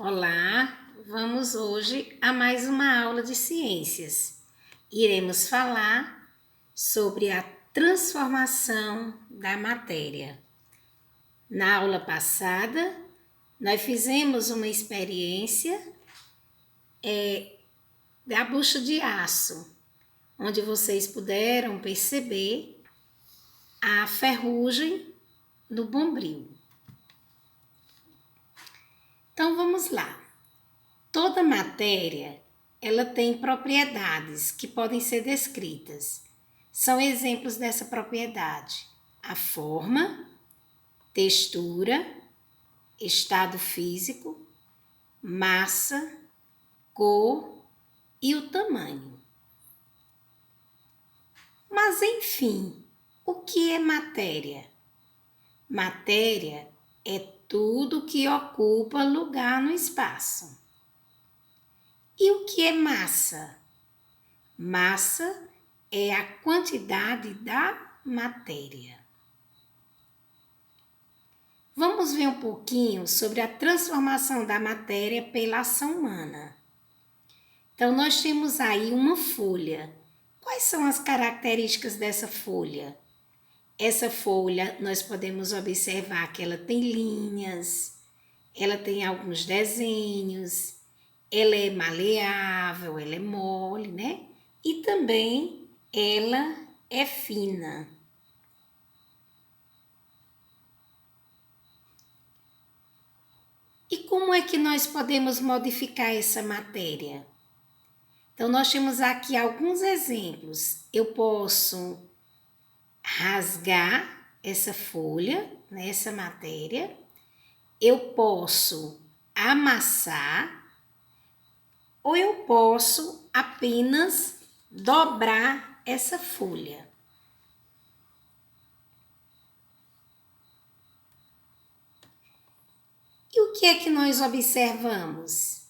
Olá, vamos hoje a mais uma aula de ciências. Iremos falar sobre a transformação da matéria. Na aula passada, nós fizemos uma experiência da bucha de aço, onde vocês puderam perceber a ferrugem do bombril. Então vamos lá. Toda matéria, ela tem propriedades que podem ser descritas. São exemplos dessa propriedade: a forma, textura, estado físico, massa, cor e o tamanho. Mas enfim, o que é matéria? Matéria é tudo que ocupa lugar no espaço. E o que é massa? Massa é a quantidade da matéria. Vamos ver um pouquinho sobre a transformação da matéria pela ação humana. Então, nós temos aí uma folha. Quais são as características dessa folha? Essa folha, nós podemos observar que ela tem linhas, ela tem alguns desenhos, ela é maleável, ela é mole, né? E também ela é fina. E como é que nós podemos modificar essa matéria? Então, nós temos aqui alguns exemplos. Eu posso rasgar essa folha, né, essa matéria. Eu posso amassar ou eu posso apenas dobrar essa folha. E o que é que nós observamos?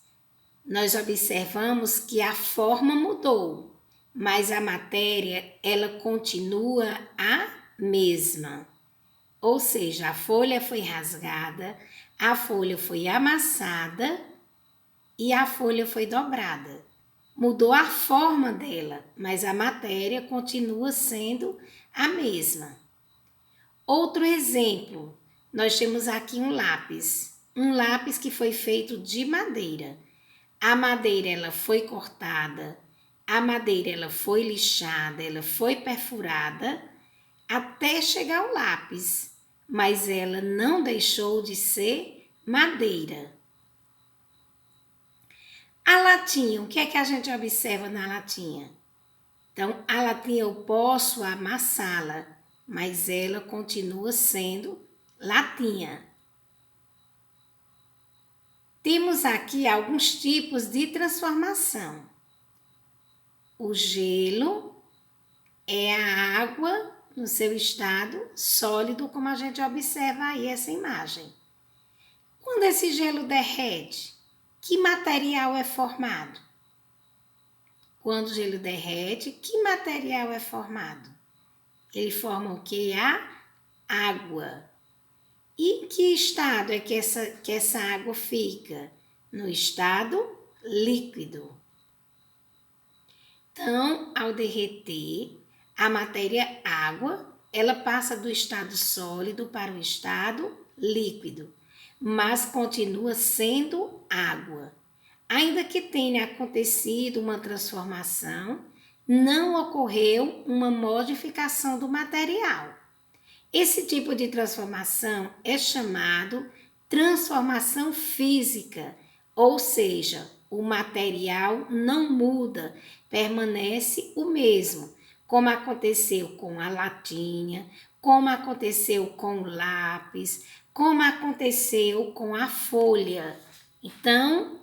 Nós observamos que a forma mudou, mas a matéria ela continua a mesma. Ou seja, a folha foi rasgada, a folha foi amassada e a folha foi dobrada. Mudou a forma dela, mas a matéria continua sendo a mesma. Outro exemplo, nós temos aqui um lápis que foi feito de madeira. A madeira ela foi cortada, a madeira ela foi lixada, ela foi perfurada até chegar ao lápis, mas ela não deixou de ser madeira. A latinha, o que é que a gente observa na latinha? Então, a latinha eu posso amassá-la, mas ela continua sendo latinha. Temos aqui alguns tipos de transformação. O gelo é a água no seu estado sólido, como a gente observa aí essa imagem. Quando esse gelo derrete, que material é formado? Quando o gelo derrete, que material é formado? Ele forma o que? A água. E em que estado é que essa água fica? No estado líquido. Então, ao derreter, a matéria água, ela passa do estado sólido para o estado líquido, mas continua sendo água. Ainda que tenha acontecido uma transformação, não ocorreu uma modificação do material. Esse tipo de transformação é chamado transformação física, ou seja, o material não muda, permanece o mesmo, como aconteceu com a latinha, como aconteceu com o lápis, como aconteceu com a folha. Então,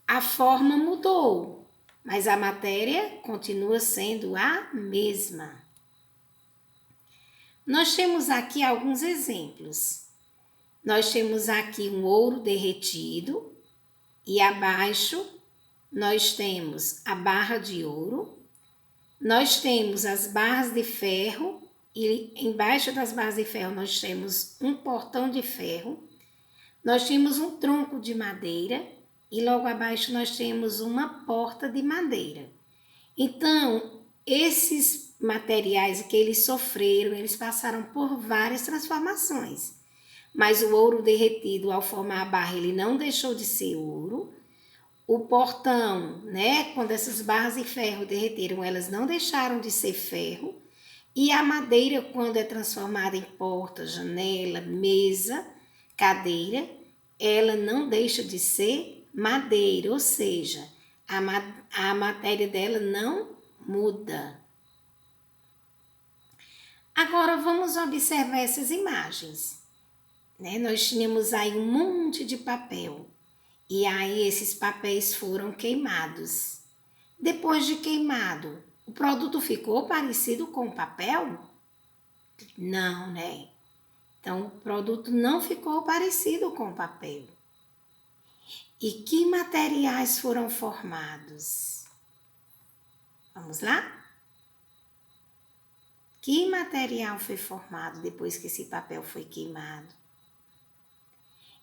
a forma mudou, mas a matéria continua sendo a mesma. Nós temos aqui alguns exemplos. Nós temos aqui um ouro derretido e abaixo nós temos a barra de ouro. Nós temos as barras de ferro e embaixo das barras de ferro nós temos um portão de ferro. nós temos um tronco de madeira e logo abaixo nós temos uma porta de madeira. Então, esses materiais que eles sofreram, eles passaram por várias transformações. Mas o ouro derretido, ao formar a barra, ele não deixou de ser ouro. O portão, né, quando essas barras de ferro derreteram, elas não deixaram de ser ferro. E a madeira, quando é transformada em porta, janela, mesa, cadeira, ela não deixa de ser madeira, ou seja, a matéria dela não muda. Agora vamos observar essas imagens. Né? Nós tínhamos aí um monte de papel e aí esses papéis foram queimados. Depois de queimado, o produto ficou parecido com o papel? Não, né? Então, o produto não ficou parecido com o papel. E que materiais foram formados? Vamos lá? Que material foi formado depois que esse papel foi queimado?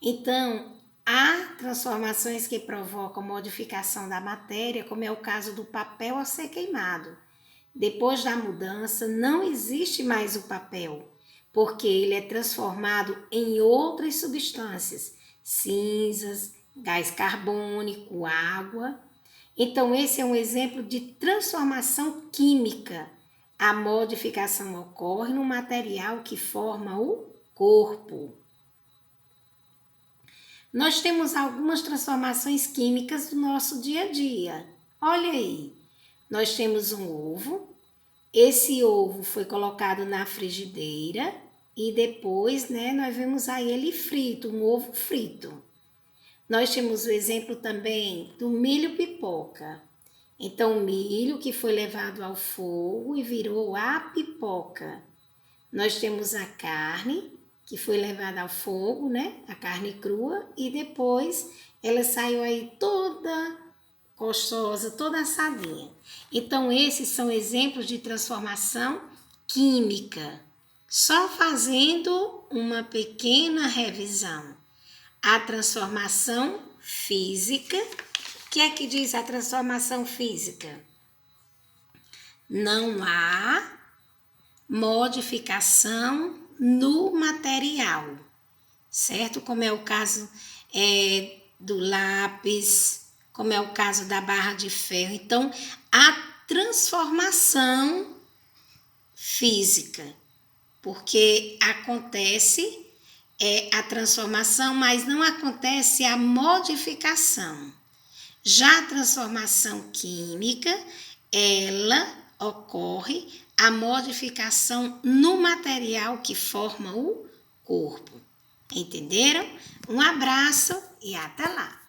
Então, há transformações que provocam modificação da matéria, como é o caso do papel ao ser queimado. Depois da mudança, não existe mais o papel, porque ele é transformado em outras substâncias, cinzas, gás carbônico, água. Então, esse é um exemplo de transformação química. A modificação ocorre no material que forma o corpo. Nós temos algumas transformações químicas do nosso dia a dia. Olha aí, nós temos um ovo. Esse ovo foi colocado na frigideira e depois, né, nós vemos aí ele frito, um ovo frito. Nós temos o exemplo também do milho pipoca. Então, o milho que foi levado ao fogo e virou a pipoca. Nós temos a carne que foi levada ao fogo, né? A carne crua, e depois ela saiu aí toda gostosa, toda assadinha. Então, esses são exemplos de transformação química. Só fazendo uma pequena revisão. A transformação física. O que é que diz a transformação física? Não há modificação no material, certo? Como é o caso do lápis, como é o caso da barra de ferro. Então, a transformação física, porque acontece a transformação, mas não acontece a modificação. Já a transformação química, ela ocorre a modificação no material que forma o corpo. Entenderam? Um abraço e até lá!